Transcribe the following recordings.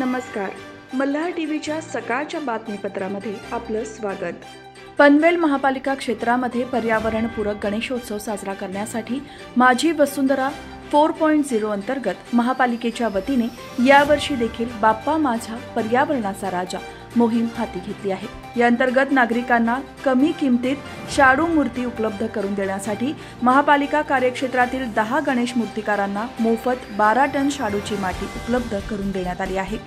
नमस्कार. मल्हार टीव्हीच्या सकाळच्या बातमीपत्रामध्ये आपलं स्वागत. पनवेल महापालिका क्षेत्रामध्ये पर्यावरणपूरक गणेशोत्सव साजरा करण्यासाठी माझी वसुंधरा 4.0 अंतर्गत महापालिकेच्या वतीने यावर्षी देखील बाप्पा माझा पर्यावरणाचा राजा मोहीम हाती घेतली आहे. या अंतर्गत नागरिकांना कमी किमतीत शाडू मूर्ती उपलब्ध करून देण्यासाठी महापालिका कार्यक्षेत्रातील 10 गणेश मूर्तिकारांना मोफत 12 टन शाडूची माती उपलब्ध करून देण्यात आली आहे.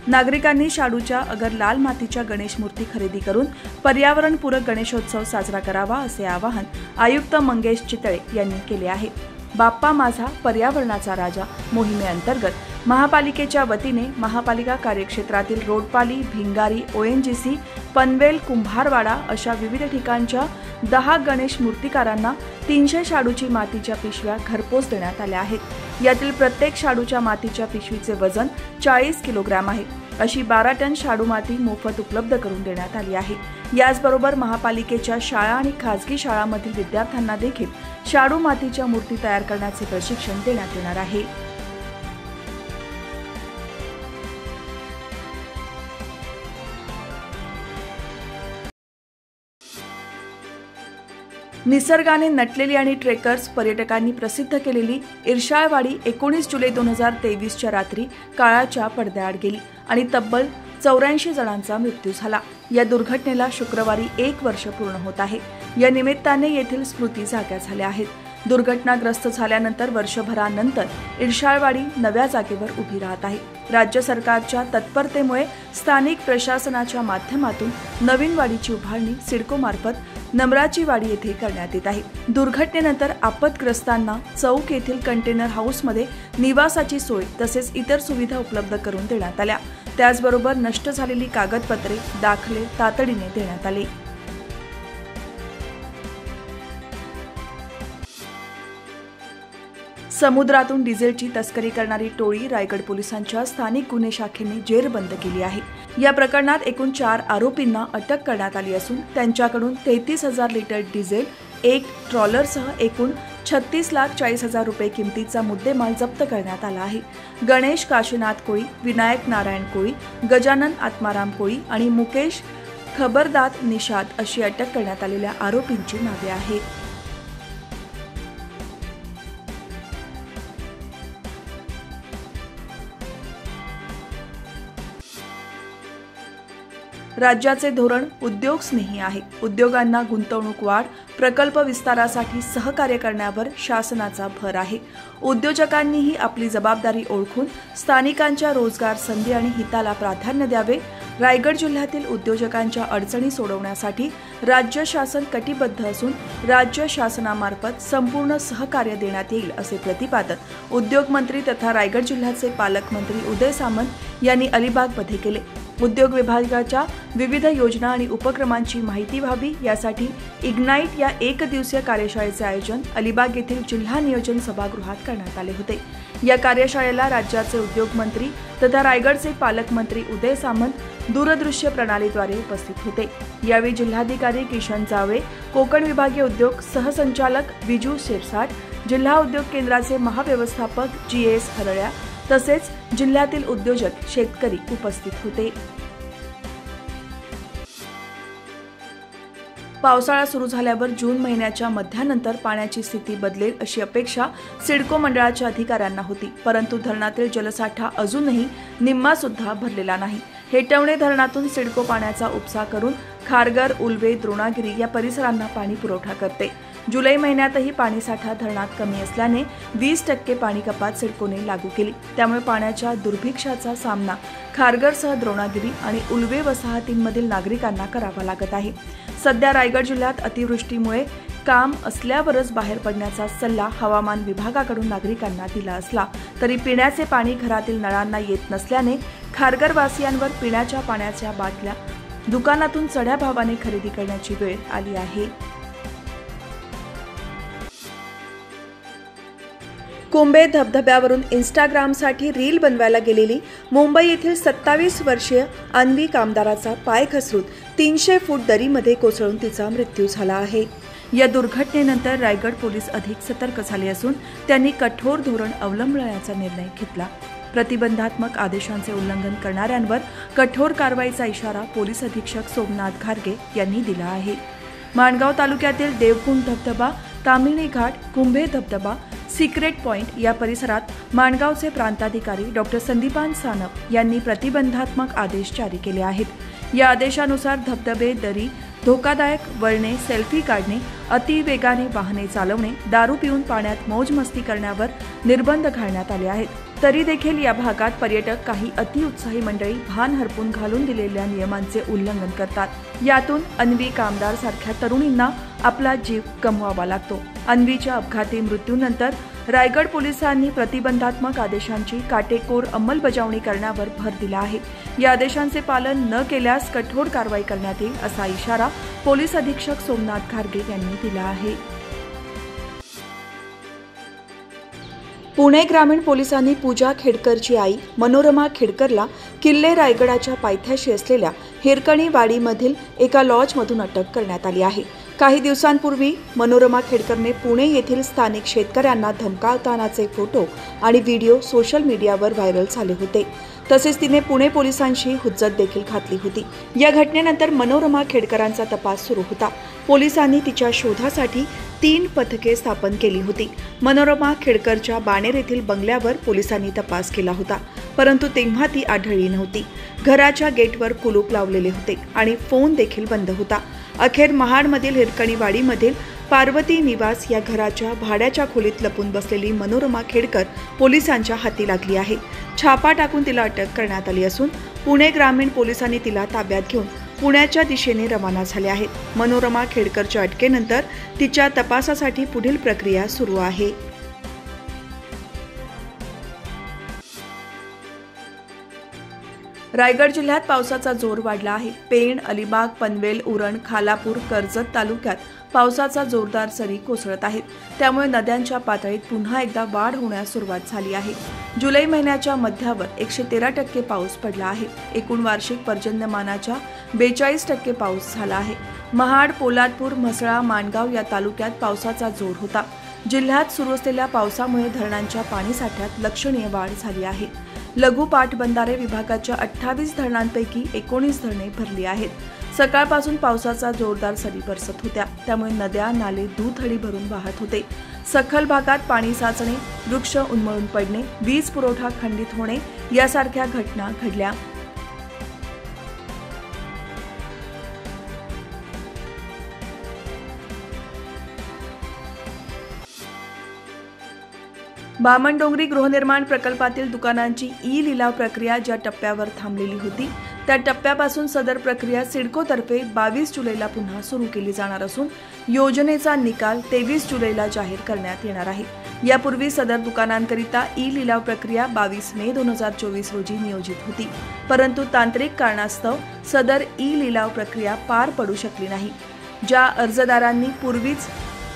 नागरिकांनी शाडूच्या अगर लाल मातीच्या गणेश मूर्ती खरेदी करून पर्यावरणपूरक गणेशोत्सव साजरा करावा असे आवाहन आयुक्त मंगेश चितळे यांनी केले आहे. बाप्पा माझा पर्यावरणाचा राजा मोहिमेअंतर्गत महापालिकेच्या वतीने महापालिका कार्यक्षेत्रातील रोडपाली, भिंगारी, ONGC, पनवेल, कुंभारवाडा अशा विविध ठिकाणच्या 10 गणेश मूर्तिकारांना 300 शाडूची मातीच्या पिशव्या घरपोच देण्यात आल्या आहेत. यातील प्रत्येक शाडूच्या मातीच्या पिशवीचे वजन 40 किलोग्रॅम आहे. अशी 12 टन शाडू माती मोफत उपलब्ध करून देण्यात आली आहे. याचबरोबर महापालिकेच्या शाळा आणि खासगी शाळांमधील विद्यार्थ्यांना देखील शाडू मातीच्या मूर्ती तयार करण्याचे प्रशिक्षण देण्यात येणार आहे. निसर्गाने नटलेली आणि ट्रेकर्स पर्यटकांनी प्रसिद्ध केलेली इर्शाळवाडी 19 जुलै 2023च्या रात्री काळाच्या पडद्याआड गेली आणि तब्बल 84 जणांचा मृत्यू झाला. या दुर्घटनेला शुक्रवारी 1 वर्ष पूर्ण होत आहे. या निमित्ताने येथील स्मृती जाग्या झाल्या आहेत. दुर्घटनाग्रस्त झाल्यानंतर वर्षभरानंतर इर्शाळवाडी नव्या जागेवर उभी राहत आहे. राज्य सरकारच्या तत्परतेमुळे स्थानिक प्रशासनाच्या माध्यमातून नवीन वाडीची उभारणी सिडकोमार्फत नमराची वाडी येथे करण्यात येत आहे. दुर्घटनेनंतर आपत्ग्रस्तांना चौक येथील कंटेनर हाऊसमध्ये निवासाची सोय तसेच इतर सुविधा उपलब्ध करून देण्यात आल्या. त्याचबरोबर नष्ट झालेली कागदपत्रे, दाखले तातडीने देण्यात आले. समुद्रातून डिझेलची तस्करी करणारी टोळी रायगड पोलिसांच्या स्थानिक गुन्हे शाखेने जेरबंद केली आहे. या प्रकरणात एकूण 4 आरोपींना अटक करण्यात आली असून त्यांच्याकडून 33,000 लिटर डिझेल, 1 ट्रॉलरसह एकूण 36,40,000 रुपये किमतीचा मुद्देमाल जप्त करण्यात आला आहे. गणेश काशीनाथ कोळी, विनायक नारायण कोळी, गजानन आत्माराम कोळी आणि मुकेश खबरदात निषाद अशी अटक करण्यात आलेल्या आरोपींची नावे आहेत. राज्याचे धोरण उद्योगस्नेही आहे. उद्योगांना गुंतवणूक वाढ, प्रकल्प विस्तारासाठी सहकार्य करण्यावर शासनाचा भर आहे. उद्योजकांनीही आपली जबाबदारी ओळखून स्थानिकांच्या रोजगार संधी आणि हिताला प्राधान्य द्यावे. रायगड जिल्ह्यातील उद्योजकांच्या अडचणी सोडवण्यासाठी राज्य शासन कटिबद्ध असून राज्य शासनामार्फत संपूर्ण सहकार्य देण्यात येईल असे प्रतिपादन उद्योगमंत्री तथा रायगड जिल्ह्याचे पालकमंत्री उदय सामंत यांनी अलिबागमध्ये केले. उद्योग विभागाच्या विविध योजना आणि उपक्रमांची माहिती व्हावी यासाठी इग्नाईट या 1 दिवसीय कार्यशाळेचे आयोजन अलिबाग येथील जिल्हा नियोजन सभागृहात करण्यात आले होते. या कार्यशाळेला राज्याचे उद्योग मंत्री तथा रायगडचे पालकमंत्री उदय सामंत दूरदृश्य प्रणालीद्वारे उपस्थित होते. यावेळी जिल्हाधिकारी किशन जावळे, कोकण विभागीय उद्योग सहसंचालक विजू शिरसाट, जिल्हा उद्योग केंद्राचे महाव्यवस्थापक GS हरळ्या तसेच जिल्ह्यातील उद्योजक, शेतकरी उपस्थित होते. पावसाळा सुरू झाल्यावर जून महिन्याच्या मध्यानंतर पाण्याची स्थिती बदलेल अशी अपेक्षा सिडको मंडळाच्या अधिकाऱ्यांना होती. परंतु धरणातील जलसाठा अजूनही निम्मा सुद्धा भरलेला नाही. हेटवणे धरणातून सिडको पाण्याचा उपसा करून खारघर, उल्वे, द्रोणागिरी या परिसरांना पाणी पुरवठा करते. जुलै महिन्यातही पाणीसाठा धरणात कमी असल्याने 20% पाणी कपात सिडकोने लागू केली. त्यामुळे पाण्याच्या दुर्भिक्षाचा सामना खारघरसह द्रोणागिरी आणि उल्वे वसाहतींमधील नागरिकांना करावा लागत आहे. सध्या रायगड जिल्ह्यात अतिवृष्टीमुळे काम असल्यावरच बाहेर पडण्याचा सल्ला हवामान विभागाकडून नागरिकांना दिला असला तरी पिण्याचे पाणी घरातील नळांना येत नसल्याने खारघरवासियांवर पिण्याच्या पाण्याच्या बाटल्या दुकानातून चढ्या भावाने खरेदी करण्याची वेळ आली आहे. कुंभे धबधब्यावरून इंस्टाग्रामसाठी रील बनवायला गेलेली मुंबई येथील 27 वर्षीय अन्वी कामदाराचा पाय घसरून 300 फूट दरीमध्ये कोसळून तिचा मृत्यू झाला आहे. या दुर्घटनेनंतर रायगड पोलीस अधिक सतर्क झाले असून त्यांनी कठोर धोरण अवलंबण्याचा निर्णय घेतला. प्रतिबंधात्मक आदेशांचे उल्लंघन करणाऱ्यांवर कठोर कारवाईचा इशारा पोलीस अधीक्षक सोमनाथ घारगे यांनी दिला आहे। माणगाव तालुक्यातील देवकुंड धबधबा, तामिणी घाट, कुंभे धबधबा, सिक्रेट पॉइंट या परिसरात माणगावचे प्रांताधिकारी डॉक्टर संदीपान सानप यांनी प्रतिबंधात्मक आदेश जारी केले आहेत। या आदेशानुसार धबधबे, दरी, धोकादायक वळणे, सेल्फी काढणे, अति वेगाने वाहने चालवणे, दारू पिऊन पाण्यात मौज मस्ती करण्यावर निर्बंध घालण्यात आले आहेत। तरी देखील या भागात पर्यटक काही अतिउत्साही मंडळी भान हरपून घालून दिलेल्या नियमांचे उल्लंघन करतात। यातून अन्वी कामदार सारख्या तरुणींना आपला जीव गमवावा लागतो। अन्वीच्या अपघाती मृत्यूनंतर रायगड पोलिसांनी प्रतिबंधात्मक आदेशांची काटेकोर अंमलबजावणी करण्यावर भर दिला आहे। या आदेशांचे पालन न केल्यास कठोर कारवाई करण्यात येईल असा इशारा पोलीस अधीक्षक सोमनाथ घारगे यांनी दिला आहे। पुणे ग्रामीण पोलिसांनी पूजा खेडकरची आई मनोरमा खेडकरला किल्ले रायगडाच्या पायथ्याशी असलेल्या हिरकणी वाडीमधील एका लॉजमधून अटक करण्यात आली आहे। काही दिवसांपूर्वी मनोरमा खेडकरने पुणे येथील स्थानिक शेतकऱ्यांना धमकावतानाचे फोटो आणि व्हिडिओ सोशल मीडियावर व्हायरल झाले होते। तसेच तिने पुणे पोलिसांशी हुज्जत देखील घातली होती। या घटनेनंतर मनोरमा खेडकरांचा तपास सुरू होता। पोलिसांनी तिच्या शोधासाठी 3 पथके स्थापन केली होती। मनोरमा खेडकरच्या बाणेर येथील बंगल्यावर पोलिसांनी तपास केला होता, परंतु तेव्हा ती आढळली नव्हती। घराच्या गेटवर कुलूप लावलेले होते आणि फोन देखील बंद होता। अखेर महाडमधील हिरकणीवाडीमधील पार्वती निवास या घराच्या भाड्याच्या खोलीत लपून बसलेली मनोरमा खेडकर पोलिसांच्या हाती लागली आहे। छापा टाकून तिला अटक करण्यात आली असून पुणे ग्रामीण पोलिसांनी तिला ताब्यात घेऊन पुण्याच्या दिशेने रवाना झाले आहेत। मनोरमा खेडकरच्या अटकेनंतर तिच्या तपासासाठी पुढील प्रक्रिया सुरू आहे। रायगड जिल्ह्यात पावसाचा जोर वाढला आहे। पेण, अलिबाग, पनवेल, उरण, खालापूर, कर्जत तालुक्यात पावसाचा जोरदार सरी कोसळत आहेत। त्यामुळे नद्यांच्या पातळीत पुन्हा एकदा वाढ होण्यास सुरुवात झाली आहे। जुलै महिन्याच्या मध्यावर 113% पाऊस पडला आहे। एकूण वार्षिक पर्जन्यमानाच्या 42% पाऊस झाला आहे। महाड, पोलादपूर, म्हसळा, माणगाव या तालुक्यात पावसाचा जोर होता। जिल्ह्यात सुरू असलेल्या पावसामुळे धरणांच्या पाणीसाठ्यात लक्षणीय वाढ झाली आहे। लघु पाटबंधारे विभागाच्या 28 धरणांपैकी 19 धरणे भरली आहेत। सकाळपासून पावसाचा जोरदार सरी बरसत होत्या, त्यामुळे नद्या, नाले दुथडी भरून वाहत होते। सखल भागात पाणी साचणे, वृक्ष उन्मळून पडणे, वीज पुरवठा खंडित होणे यासारख्या घटना घडल्या। बामणडोंगरी गृहनिर्माण प्रकल्पातील दुकानांची ई-लिलाव प्रक्रिया ज्या टप्प्यावर थांबलेली होती त्या टप्प्यापासून सदर प्रक्रिया सिडकोतर्फे 22 जुलैला पुन्हा सुरू केली जाणार असून योजनेचा निकाल 23 जुलैला जाहीर करण्यात येणार आहे। यापूर्वी सदर दुकानांकरिता ई-लिलाव प्रक्रिया 22 मे 2024 रोजी नियोजित होती, परंतु तांत्रिक कारणास्तव सदर ई-लिलाव प्रक्रिया पार पडू शकली नाही। ज्या अर्जदारांनी पूर्वीच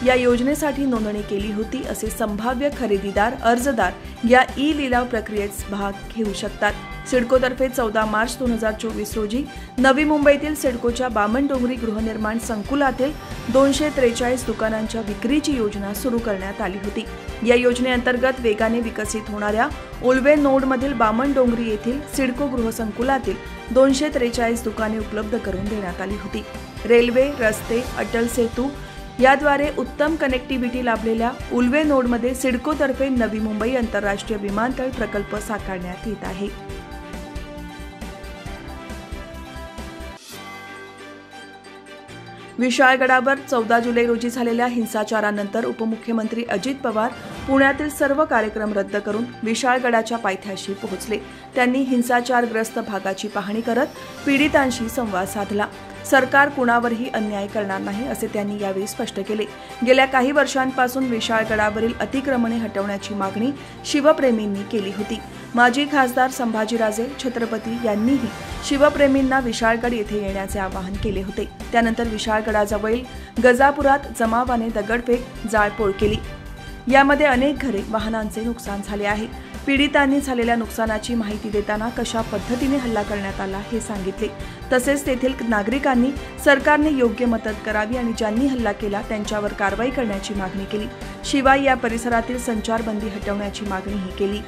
या योजनेसाठी नोंदणी केली होती असे संभाव्य खरेदीदार अर्जदार या ई-लिलाव प्रक्रियेत भाग घेऊ शकतात। सिडकोतर्फे 14 मार्च 2024 रोजी नवी मुंबईतील सिडकोच्या बामणडोंगरी गृहनिर्माण संकुलातील 243 दुकानांच्या विक्रीची योजना सुरू करण्यात आली होती। या योजनेअंतर्गत वेगाने विकसित होणाऱ्या उल्वे नोडमधील बामणडोंगरी येथील सिडको गृहसंकुलातील 243 दुकाने उपलब्ध करून देण्यात आली होती। रेल्वे, रस्ते, अटल सेतू याद्वारे उत्तम कनेक्टिव्हिटी लाभलेल्या उल्वे नोडमध्ये सिडकोतर्फे नवी मुंबई आंतरराष्ट्रीय विमानतळ प्रकल्प साकारण्यात येत आहे। विशाळगडावर 14 जुलै रोजी झालेल्या हिंसाचारानंतर उपमुख्यमंत्री अजित पवार पुण्यातील सर्व कार्यक्रम रद्द करून विशाळगडाच्या पायथ्याशी पोहोचले। त्यांनी हिंसाचारग्रस्त भागाची पाहणी करत पीडितांशी संवाद साधला। सरकार कुणावरही अन्याय करणार नाही असे त्यांनी यावेळी स्पष्ट केले। गेल्या काही वर्षांपासून विशाळगडावरील अतिक्रमणे हटवण्याची मागणी शिवप्रेमींनी केली होती। माजी खासदार संभाजीराजे छत्रपती यांनीही शिवप्रेमींना विशाळगड येथे येण्याचे आवाहन केले होते। त्यानंतर विशाळगडाजवळील गजापुरात जमावाने दगडफेक, जाळपोळ केली। यामध्ये अनेक घरे, वाहनांचे नुकसान झाले आहे। पीडितांनी झालेल्या नुकसानाची माहिती देताना कशा पद्धतीने हल्ला करण्यात आला हे सांगितले। तसेच तेथील नागरिकांनी सरकारने योग्य मदत करावी आणि ज्यांनी हल्ला केला त्यांच्यावर कारवाई करण्याची मागणी केली। शिवाय या परिसरातील संचारबंदी हटवण्याची मागणीही केली।